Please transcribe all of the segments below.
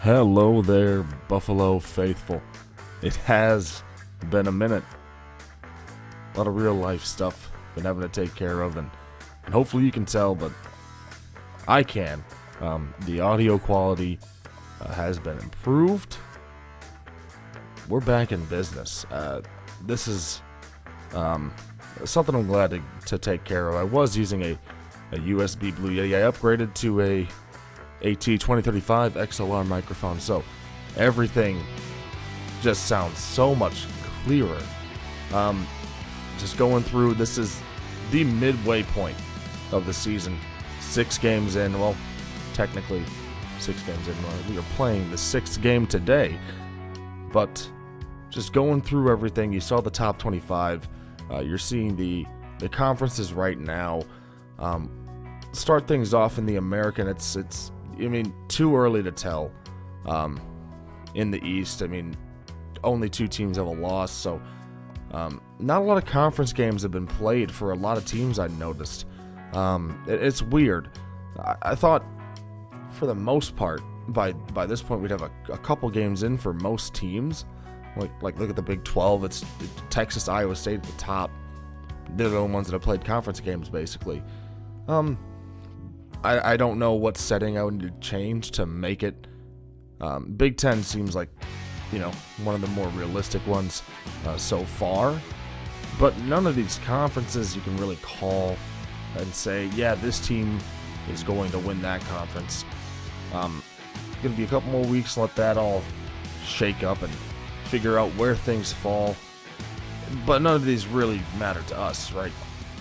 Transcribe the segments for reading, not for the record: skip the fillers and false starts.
Hello there, Buffalo faithful. It has been a minute. A lot of real life stuff been having to take care of, and hopefully you can tell, but I can. The audio quality has been improved. We're back in business. This is something I'm glad to take care of. I was using a USB Blue Yeti. I upgraded to a AT2035 XLR microphone, so everything just sounds so much clearer. Just going through, this is the midway point of the season. 6 games in, well, technically 6 games in. We are playing the 6th game today, but just going through everything. You saw the top 25. You're seeing the conferences right now. Start things off in the American. It's too early to tell. In the East, only 2 teams have a loss, so not a lot of conference games have been played for a lot of teams, I noticed. It's weird. I thought, for the most part, by this point, we'd have a couple games in for most teams. Like look at the Big 12. It's Texas, Iowa State at the top. They're the only ones that have played conference games, basically. I don't know what setting I would need to change to make it. Big 10 seems like, one of the more realistic ones so far. But none of these conferences you can really call and say, yeah, this team is going to win that conference. Going to be a couple more weeks, let that all shake up and figure out where things fall. But none of these really matter to us, right?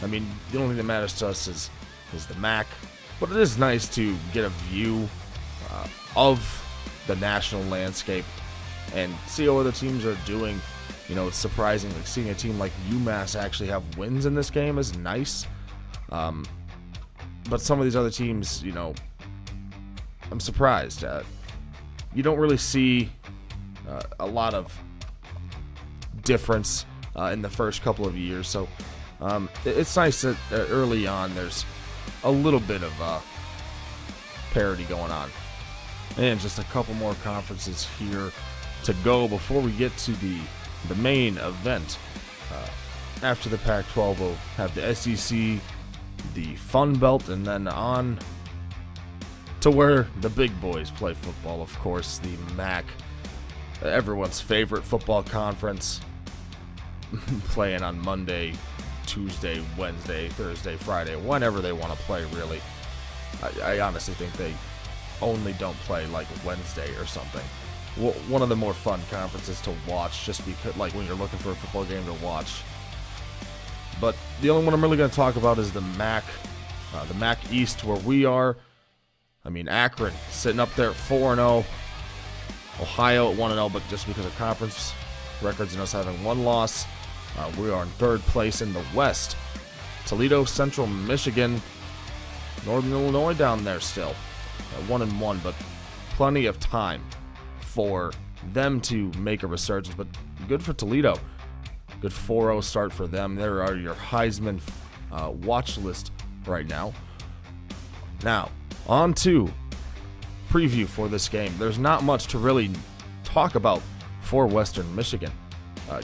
The only thing that matters to us is the MAC. But it is nice to get a view of the national landscape and see how other teams are doing. It's surprising. Like seeing a team like UMass actually have wins in this game is nice. But some of these other teams, I'm surprised. You don't really see a lot of difference in the first couple of years. So it's nice that early on there's a little bit of parity going on. And just a couple more conferences here to go before we get to the main event. After the Pac-12, we'll have the SEC, the Fun Belt, and then on to where the big boys play football, of course, the MAC, everyone's favorite football conference, playing on Monday, Tuesday, Wednesday, Thursday, Friday, whenever they want to play, really. I honestly think they only don't play like Wednesday or something. One of the more fun conferences to watch, just because, like, when you're looking for a football game to watch. But the only one I'm really going to talk about is the MAC East, where we are. Akron sitting up there at 4-0. Ohio at 1-0, but just because of conference records and us having 1 loss, we are in 3rd place in the West. Toledo, Central Michigan, Northern Illinois down there still at 1-1, but plenty of time for them to make a resurgence. But good for Toledo. Good 4-0 start for them. There are your Heisman watch list right now. Now, on to preview for this game. There's not much to really talk about for Western Michigan.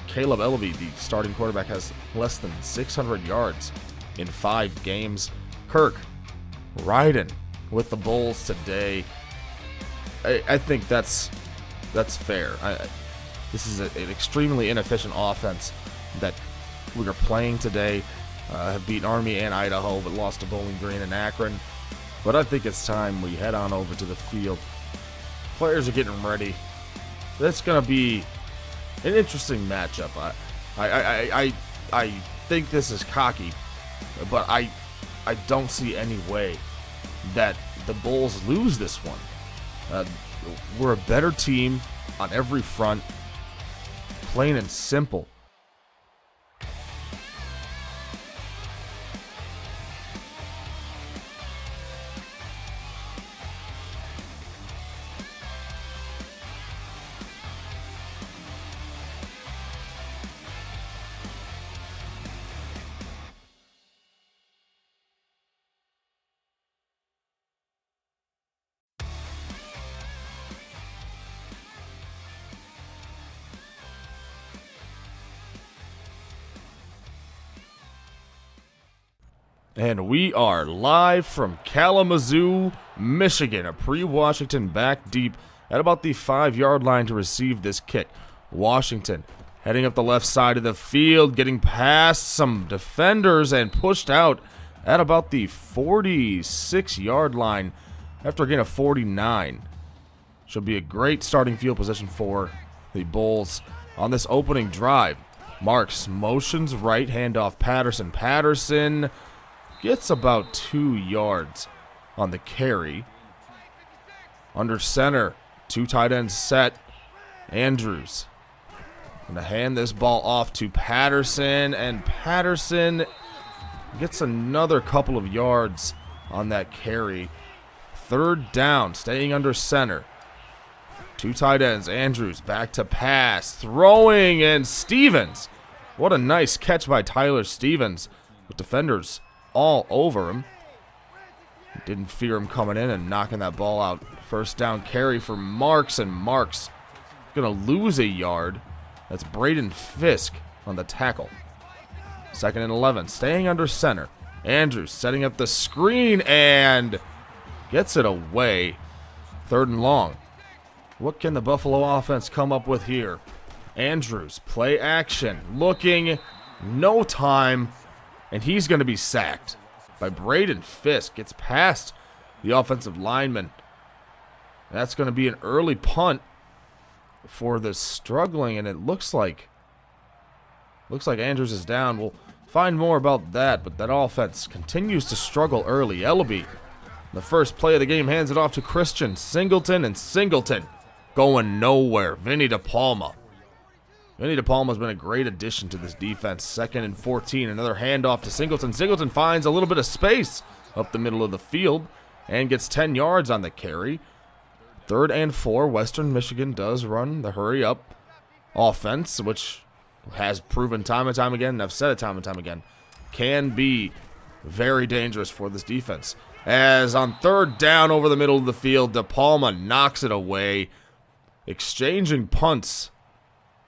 Caleb Eleby, the starting quarterback, has less than 600 yards in 5 games. Kirk riding with the Bulls today. I think that's fair. This is an extremely inefficient offense that we are playing today. Have beaten Army and Idaho, but lost to Bowling Green and Akron. But I think it's time we head on over to the field. Players are getting ready. That's going to be an interesting matchup. I think this is cocky, but I don't see any way that the Bulls lose this one. We're a better team on every front, plain and simple. And we are live from Kalamazoo, Michigan. A pre-Washington back deep at about the 5-yard line to receive this kick. Washington heading up the left side of the field, getting past some defenders and pushed out at about the 46-yard line after a gain of 49. Should be a great starting field position for the Bulls on this opening drive. Marks motions right, handoff Patterson. Patterson gets about 2 yards on the carry. Under center, 2 tight ends set. Andrews going to hand this ball off to Patterson, and Patterson gets another couple of yards on that carry. 3rd down, staying under center. 2 tight ends, Andrews back to pass, throwing, and Stevens. What a nice catch by Tyler Stevens with defenders all over him. Didn't fear him coming in and knocking that ball out. 1st down carry for Marks, and Marks going to lose a yard. That's Braden Fisk on the tackle. 2nd and 11, staying under center. Andrews setting up the screen and gets it away. 3rd and long. What can the Buffalo offense come up with here? Andrews, play action, looking, no time, and he's going to be sacked by Braden Fisk. Gets past the offensive lineman. That's going to be an early punt for the struggling, and it looks like Andrews is down. We'll find more about that, but that offense continues to struggle early. Ellaby, the first play of the game, hands it off to Christian Singleton, and Singleton going nowhere. Vinny DePalma. Vinny DePalma's been a great addition to this defense. 2nd and 14, another handoff to Singleton. Singleton finds a little bit of space up the middle of the field and gets 10 yards on the carry. 3rd and 4, Western Michigan does run the hurry-up offense, which has proven time and time again, and I've said it time and time again, can be very dangerous for this defense. As on 3rd down over the middle of the field, DePalma knocks it away, exchanging punts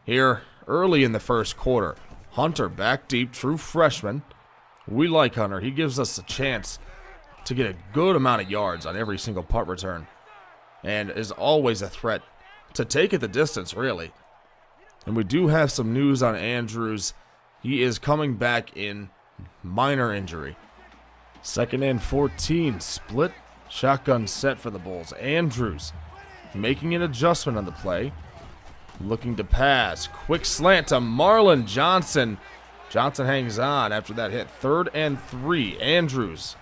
here early in the 1st quarter. Hunter back deep, true freshman. We like Hunter. He gives us a chance to get a good amount of yards on every single punt return and is always a threat to take it the distance, really. And we do have some news on Andrews. He is coming back in minor injury. 2nd and 14, split shotgun set for the Bulls. Andrews making an adjustment on the play. Looking to pass. Quick slant to Marlon Johnson. Johnson hangs on after that hit. 3rd and 3. Andrews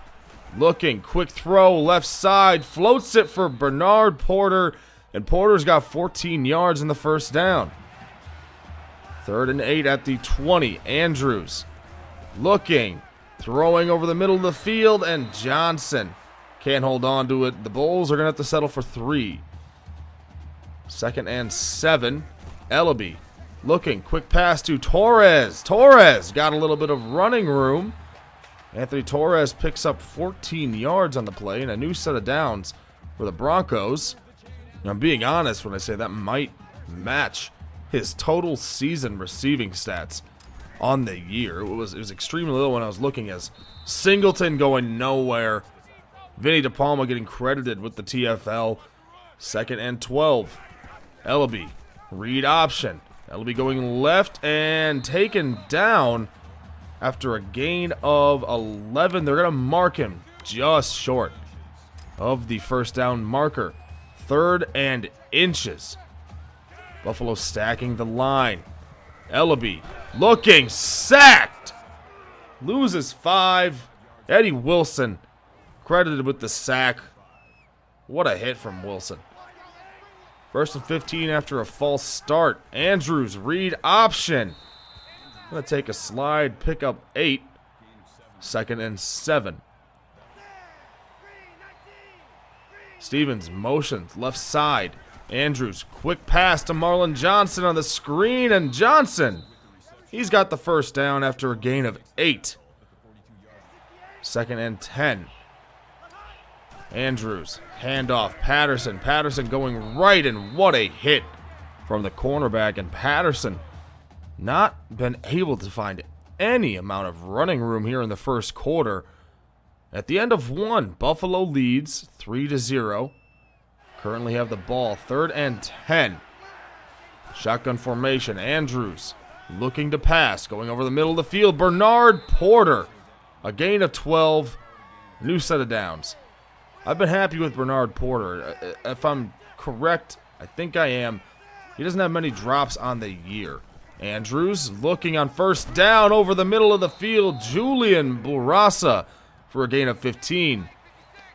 looking. Quick throw. Left side. Floats it for Bernard Porter. And Porter's got 14 yards in the 1st down. 3rd and 8 at the 20. Andrews looking. Throwing over the middle of the field. And Johnson can't hold on to it. The Bulls are going to have to settle for 3. 2nd and 7. Ellaby looking. Quick pass to Torres. Torres got a little bit of running room. Anthony Torres picks up 14 yards on the play and a new set of downs for the Broncos. And I'm being honest when I say that might match his total season receiving stats on the year. It was extremely low when I was looking, as Singleton going nowhere. Vinny DePalma getting credited with the TFL. 2nd and 12. Ellaby, read option. Ellaby going left and taken down after a gain of 11. They're going to mark him just short of the 1st down marker. 3rd and inches. Buffalo stacking the line. Ellaby looking, sacked. Loses 5. Eddie Wilson credited with the sack. What a hit from Wilson. 1st and 15 after a false start. Andrews, read option. Going to take a slide, pick up 8. 2nd and 7. Stevens motions left side. Andrews, quick pass to Marlon Johnson on the screen, and Johnson, he's got the 1st down after a gain of 8. 2nd and 10. Andrews, handoff, Patterson. Patterson going right, and what a hit from the cornerback. And Patterson not been able to find any amount of running room here in the 1st quarter. At the end of one, Buffalo leads 3-0. Currently have the ball, 3rd and 10. Shotgun formation, Andrews looking to pass, going over the middle of the field. Bernard Porter, a gain of 12, new set of downs. I've been happy with Bernard Porter. If I'm correct, I think I am. He doesn't have many drops on the year. Andrews looking on 1st down over the middle of the field. Julian Bourassa for a gain of 15.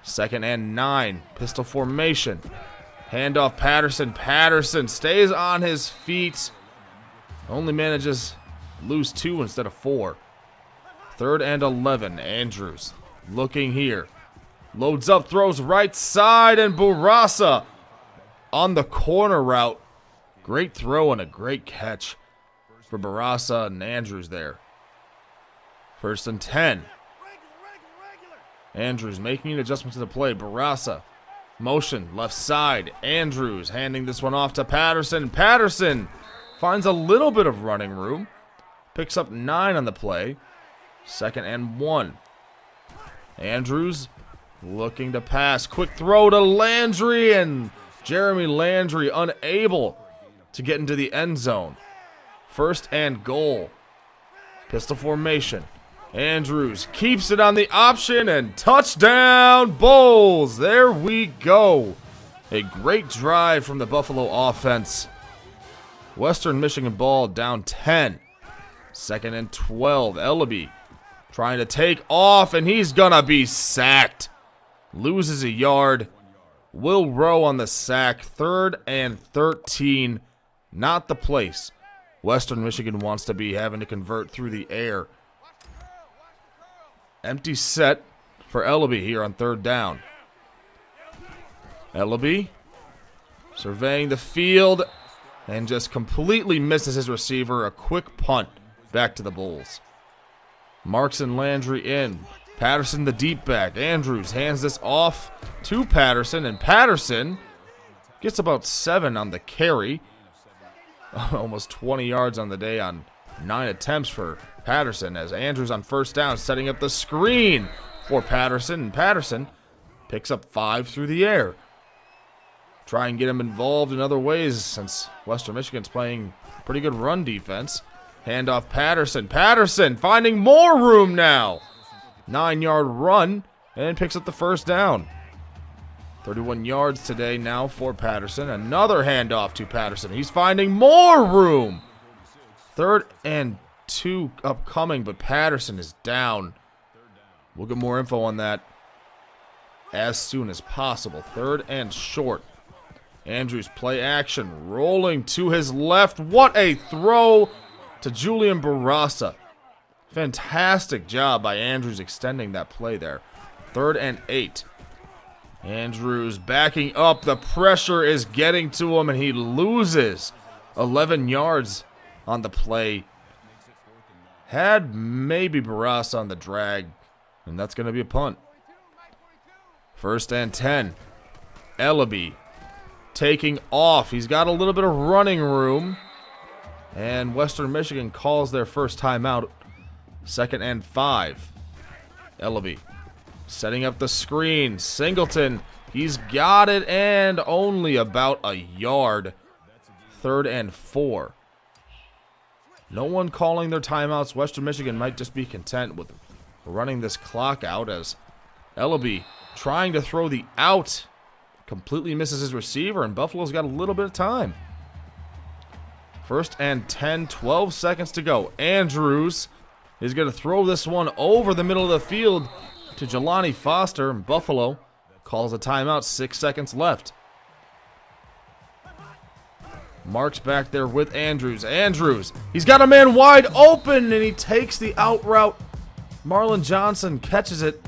2nd and 9. Pistol formation. Handoff Patterson. Patterson stays on his feet. Only manages to lose 2 instead of 4. 3rd and 11. Andrews looking here. Loads up, throws right side, and Bourassa on the corner route. Great throw and a great catch for Bourassa and Andrews there. 1st and 10. Andrews making an adjustment to the play. Bourassa, motion, left side. Andrews handing this one off to Patterson. Patterson finds a little bit of running room. Picks up 9 on the play. 2nd and 1. Andrews looking to pass. Quick throw to Landry, and Jeremy Landry unable to get into the end zone. 1st and goal. Pistol formation. Andrews keeps it on the option, and touchdown Bulls. There we go. A great drive from the Buffalo offense. Western Michigan ball down 10. 2nd and 12. Ellaby trying to take off, and he's gonna be sacked. Loses a yard. Will Rowe on the sack. 3rd and 13. Not the place Western Michigan wants to be, having to convert through the air. Empty set for Ellaby here on 3rd down. Ellaby surveying the field and just completely misses his receiver. A quick punt back to the Bulls. Marks and Landry in. Patterson the deep back. Andrews hands this off to Patterson, and Patterson gets about 7 on the carry. Almost 20 yards on the day on 9 attempts for Patterson, as Andrews on 1st down setting up the screen for Patterson, and Patterson picks up 5 through the air. Try and get him involved in other ways, since Western Michigan's playing pretty good run defense. Handoff Patterson. Patterson finding more room now. 9-yard run, and picks up the 1st down. 31 yards today now for Patterson. Another handoff to Patterson. He's finding more room. 3rd and 2 upcoming, but Patterson is down. We'll get more info on that as soon as possible. 3rd and short. Andrews play action, rolling to his left. What a throw to Julian Bourassa. Fantastic job by Andrews extending that play there. 3rd and 8. Andrews backing up. The pressure is getting to him, and he loses 11 yards on the play. Had maybe Bourassa on the drag, and that's going to be a punt. 1st and 10. Ellaby taking off. He's got a little bit of running room, and Western Michigan calls their first timeout. 2nd and 5. Ellaby setting up the screen. Singleton, he's got it, and only about a yard. 3rd and 4. No one calling their timeouts. Western Michigan might just be content with running this clock out, as Ellaby trying to throw the out completely misses his receiver, and Buffalo's got a little bit of time. 1st and 10, 12 seconds to go. Andrews is going to throw this one over the middle of the field to Jelani Foster, and Buffalo calls a timeout. 6 seconds left. Marks back there with Andrews. Andrews, he's got a man wide open, and he takes the out route. Marlon Johnson catches it,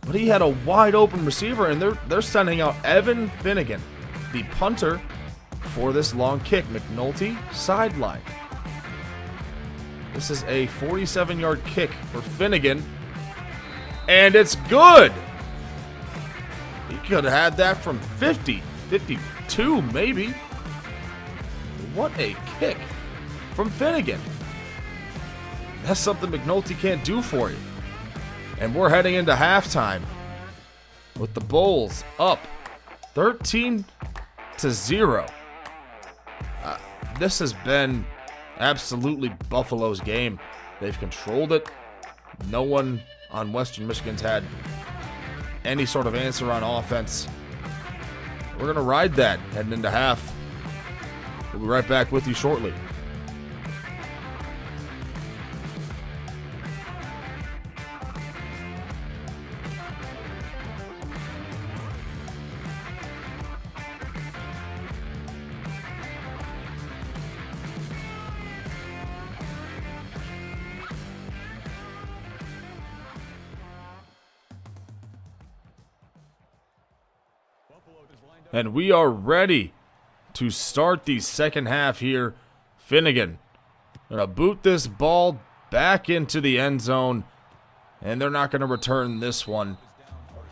but he had a wide open receiver, and they're sending out Evan Finnegan, the punter, for this long kick. McNulty sideline. This is a 47-yard kick for Finnegan, and it's good. He could have had that from 50, 52 maybe. What a kick from Finnegan. That's something McNulty can't do for you. And we're heading into halftime. with the Bulls up 13-0. This has been absolutely Buffalo's game. They've controlled it. No one on Western Michigan's had any sort of answer on offense. We're going to ride that heading into half. We'll be right back with you shortly. And we are ready to start the second half here. Finnegan gonna boot this ball back into the end zone, and they're not gonna return this one.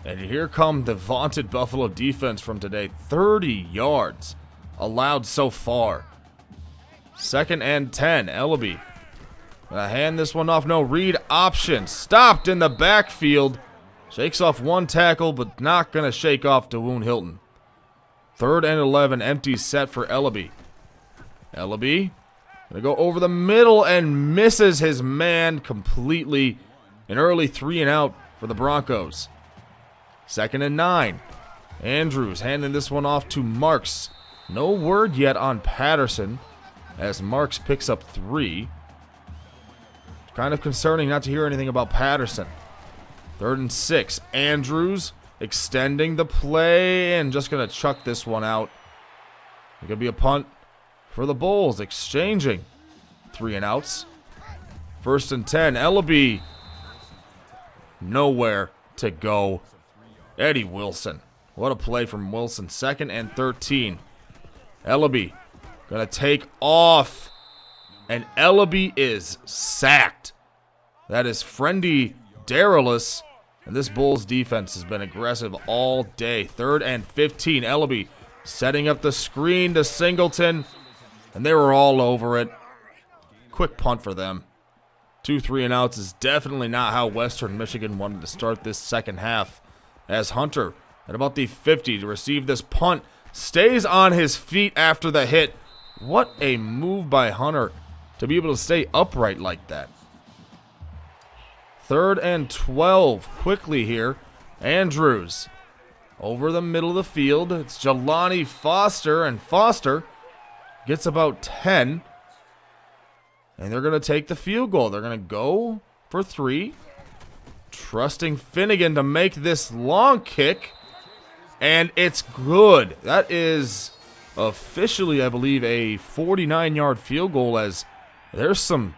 And here come the vaunted Buffalo defense from today. 30 yards allowed so far. 2nd and 10. Ellaby gonna hand this one off. No, read option. Stopped in the backfield. Shakes off one tackle, but not gonna shake off DeWoon Hilton. 3rd and 11, empty set for Ellaby. Ellaby gonna go over the middle and misses his man completely. An early 3 and out for the Broncos. 2nd and 9. Andrews handing this one off to Marks. No word yet on Patterson as Marks picks up 3. Kind of concerning not to hear anything about Patterson. 3rd and 6. Andrews extending the play and just going to chuck this one out. It's going to be a punt for the Bulls, exchanging 3 and outs. 1st and 10. Ellaby nowhere to go. Eddie Wilson. What a play from Wilson. 2nd and 13. Ellaby going to take off. And Ellaby is sacked. That is Friendy Daralis. And this Bulls defense has been aggressive all day. 3rd and 15. Ellaby setting up the screen to Singleton. And they were all over it. Quick punt for them. 2 3 and outs is definitely not how Western Michigan wanted to start this second half. As Hunter at about the 50 to receive this punt. Stays on his feet after the hit. What a move by Hunter to be able to stay upright like that. 3rd and 12 quickly here. Andrews over the middle of the field. It's Jelani Foster, and Foster gets about 10. And they're going to take the field goal. They're going to go for 3. Trusting Finnegan to make this long kick. And it's good. That is officially, I believe, a 49-yard field goal, as there's some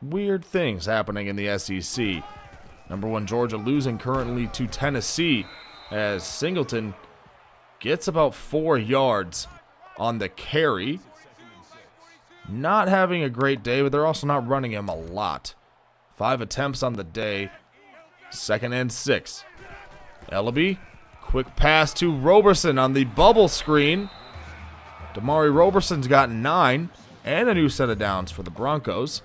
weird things happening in the SEC. Number 1 Georgia losing currently to Tennessee as Singleton gets about 4 yards on the carry. Not having a great day, but they're also not running him a lot. 5 attempts on the day. 2nd and 6. Ellaby, quick pass to Roberson on the bubble screen. Damari Roberson's got 9 and a new set of downs for the Broncos.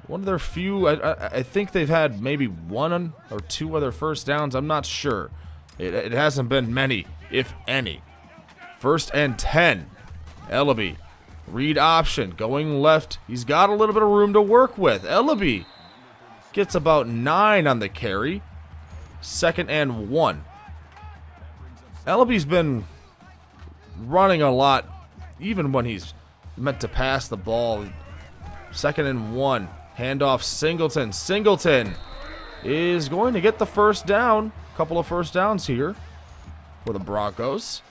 One of their few, I think they've had maybe 1 or 2 other first downs. I'm not sure. It hasn't been many, if any. 1st and 10. Ellaby, read option, going left. He's got a little bit of room to work with. Ellaby gets about 9 on the carry. 2nd and 1. Ellaby's been running a lot, even when he's meant to pass the ball. 2nd and 1. Handoff Singleton. Singleton is going to get the first down. A couple of first downs here for the Broncos.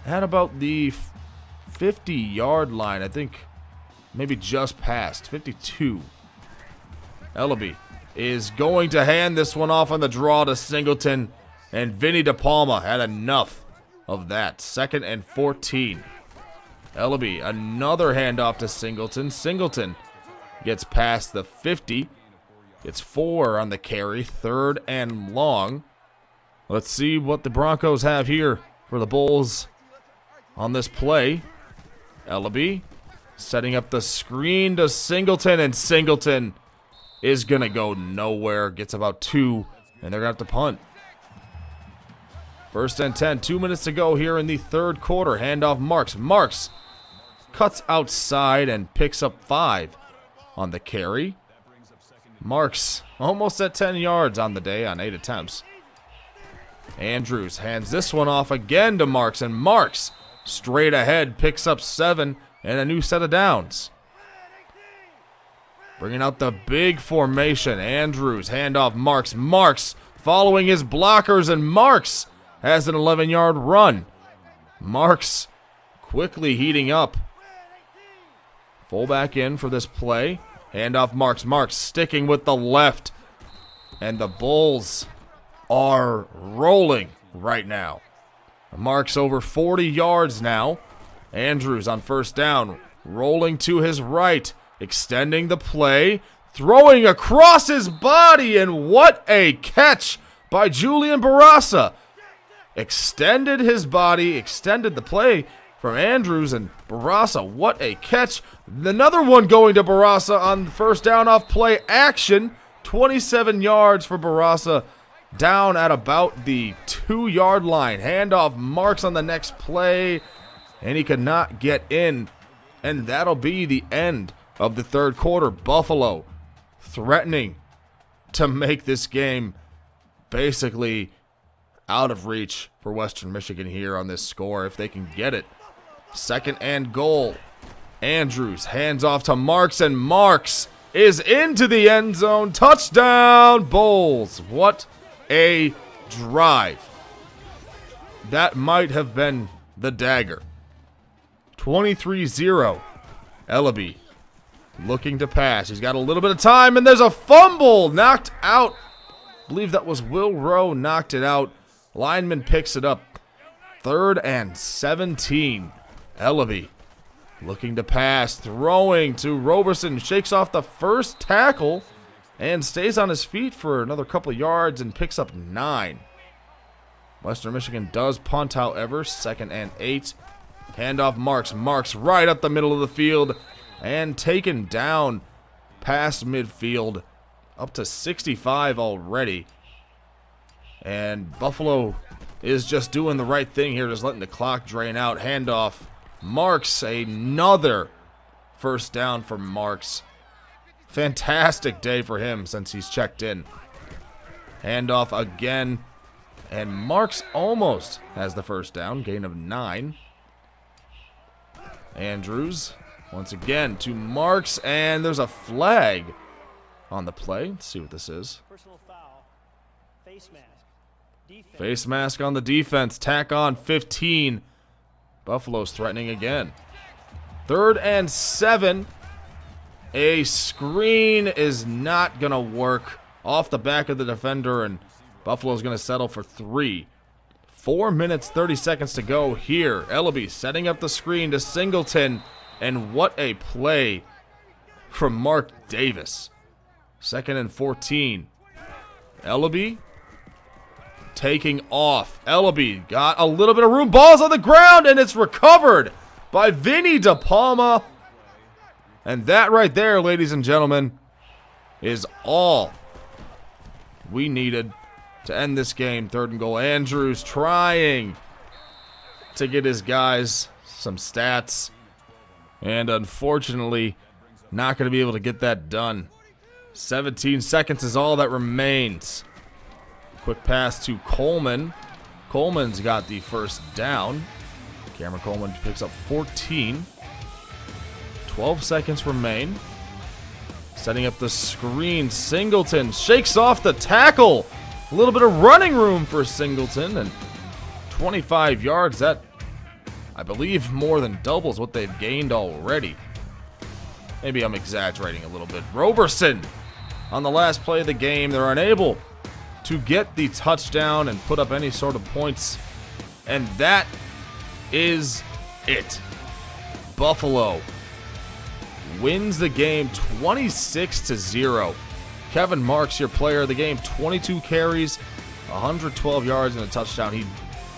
At about the 50-yard line, I think maybe just past, 52. Ellaby is going to hand this one off on the draw to Singleton, and Vinny DePalma had enough of that. 2nd and 14. Ellaby, another handoff to Singleton. Singleton gets past the 50. It's 4 on the carry. 3rd and long. Let's see what the Broncos have here for the Bulls on this play. Ellaby setting up the screen to Singleton, and Singleton is going to go nowhere. Gets about 2 And they're going to have to punt. 1st and 10. 2 minutes to go here in the third quarter. Handoff Marks. Marks cuts outside and picks up 5 on the carry. Marks almost at 10 yards on the day on 8 attempts. Andrews hands this one off again to Marks, and Marks straight ahead picks up 7 and a new set of downs. Bringing out the big formation. Andrews handoff Marks. Marks following his blockers, and Marks has an 11-yard run. Marks quickly heating up. Fullback in for this play. Handoff Marks. Marks sticking with the left. And the Bulls are rolling right now. Marks over 40 yards now. Andrews on 1st down. Rolling to his right. Extending the play. Throwing across his body. And what a catch by Julian Barraza. Extended his body. Extended the play from Andrews, and Barraza, what a catch. Another one going to Barraza on 1st down off play action. 27 yards for Barraza, down at about the 2-yard line. Handoff Marks on the next play, and he could not get in. And that'll be the end of the third quarter. Buffalo threatening to make this game basically out of reach for Western Michigan here on this score if they can get it. 2nd and goal. Andrews hands off to Marks, and Marks is into the end zone. Touchdown, Bulls. What a drive. That might have been the dagger. 23-0. Ellaby looking to pass. He's got a little bit of time, and there's a fumble knocked out. I believe that was Will Rowe knocked it out. Lineman picks it up. 3rd and 17. Ellaby looking to pass, throwing to Roberson, shakes off the first tackle and stays on his feet for another couple of yards and picks up 9. Western Michigan does punt, however. 2nd and 8. Handoff Marks. Marks right up the middle of the field and taken down past midfield, up to 65 already. And Buffalo is just doing the right thing here, just letting the clock drain out. Handoff Marks, another 1st down for Marks. Fantastic day for him since he's checked in. Handoff again, and Marks almost has the 1st down, gain of 9. Andrews once again to Marks, and there's a flag on the play. Let's see what this is. Personal foul. Face mask. Defense. Face mask on the defense. Tack on 15. Buffalo's threatening again. 3rd and 7. A screen is not going to work off the back of the defender, and Buffalo's going to settle for 3. 4 minutes, 30 seconds to go here. Ellaby setting up the screen to Singleton, and what a play from Mark Davis. 2nd and 14. Ellaby taking off. Ellaby got a little bit of room. Ball's on the ground, and it's recovered by Vinny DePalma. And that right there, ladies and gentlemen, is all we needed to end this game. 3rd and goal. Andrews trying to get his guys some stats, and unfortunately not going to be able to get that done. 17 seconds is all that remains. Quick pass to Coleman. Coleman's got the 1st down. Cameron Coleman picks up 14. 12 seconds remain. Setting up the screen. Singleton shakes off the tackle. A little bit of running room for Singleton, and 25 yards. That, I believe, more than doubles what they've gained already. Maybe I'm exaggerating a little bit. Roberson on the last play of the game. They're unable to get the touchdown and put up any sort of points. And that is it. Buffalo wins the game 26-0. Kevin Marks, your player of the game, 22 carries, 112 yards and a touchdown. He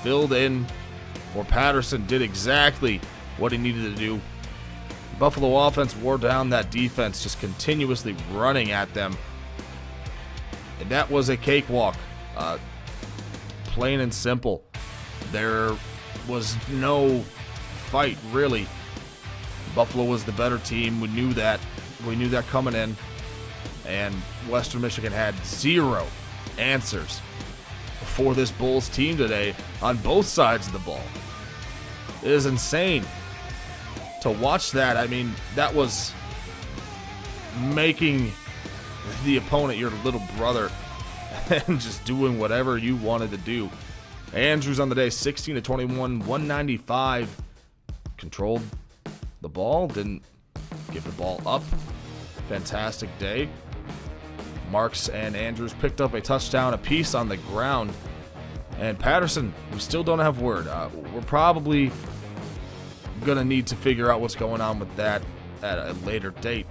filled in for Patterson, did exactly what he needed to do. Buffalo offense wore down that defense, just continuously running at them. And that was a cakewalk Plain and simple. There was no fight, really. Buffalo was the better team. We knew that. We knew that coming in. And Western Michigan had zero answers for this Bulls team today on both sides of the ball. It is insane to watch that. I mean, that was making the opponent your little brother and just doing whatever you wanted to do. Andrews on the day, 16 to 21, 195. Controlled the ball, didn't give the ball up. Fantastic day. Marks and Andrews picked up a touchdown apiece on the ground. And Patterson, we still don't have word. We're probably going to need to figure out what's going on with that at a later date.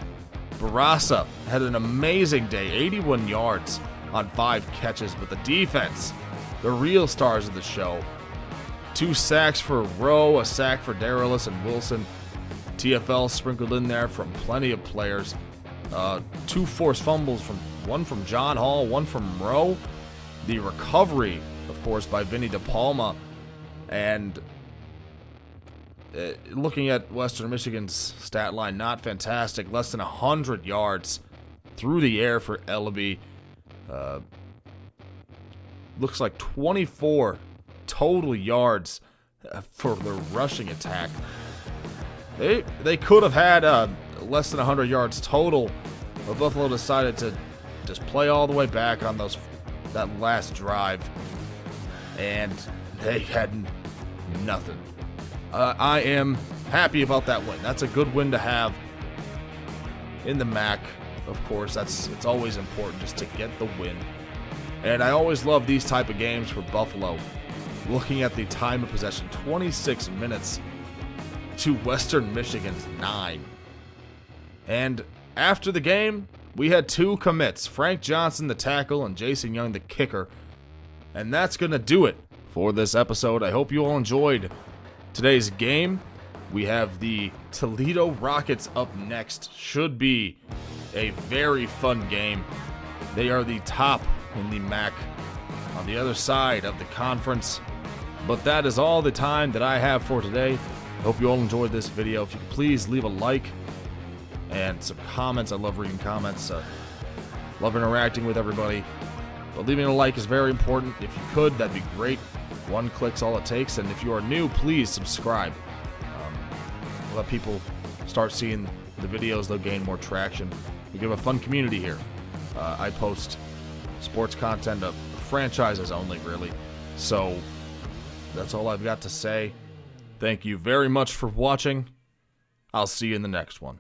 Barasa had an amazing day, 81 yards on 5 catches, but the defense, the real stars of the show. 2 sacks for Rowe, a sack for Darius and Wilson. TFL sprinkled in there from plenty of players. 2 forced fumbles, one from John Hall, one from Rowe. The recovery, of course, by Vinny DePalma. And looking at Western Michigan's stat line, not fantastic. Less than 100 yards through the air for Ellaby. Looks like 24 total yards for the rushing attack. They could have had less than 100 yards total, but Buffalo decided to just play all the way back on that last drive, and they had nothing. I am happy about that win. That's a good win to have in the MAC. Of course, it's always important just to get the win. And I always love these type of games for Buffalo. Looking at the time of possession, 26 minutes to Western Michigan's 9. And after the game, we had 2 commits. Frank Johnson, the tackle, and Jason Young, the kicker. And that's going to do it for this episode. I hope you all enjoyed today's game. We have the Toledo Rockets up next. Should be a very fun game. They are the top in the MAC on the other side of the conference. But that is all the time that I have for today. I hope you all enjoyed this video. If you could please leave a like and some comments. I love reading comments. Love interacting with everybody. But leaving a like is very important. If you could, that'd be great. 1 click's all it takes. And if you are new, please subscribe. Let people start seeing the videos. They'll gain more traction. We give a fun community here. I post sports content of franchises only, really. So that's all I've got to say. Thank you very much for watching. I'll see you in the next one.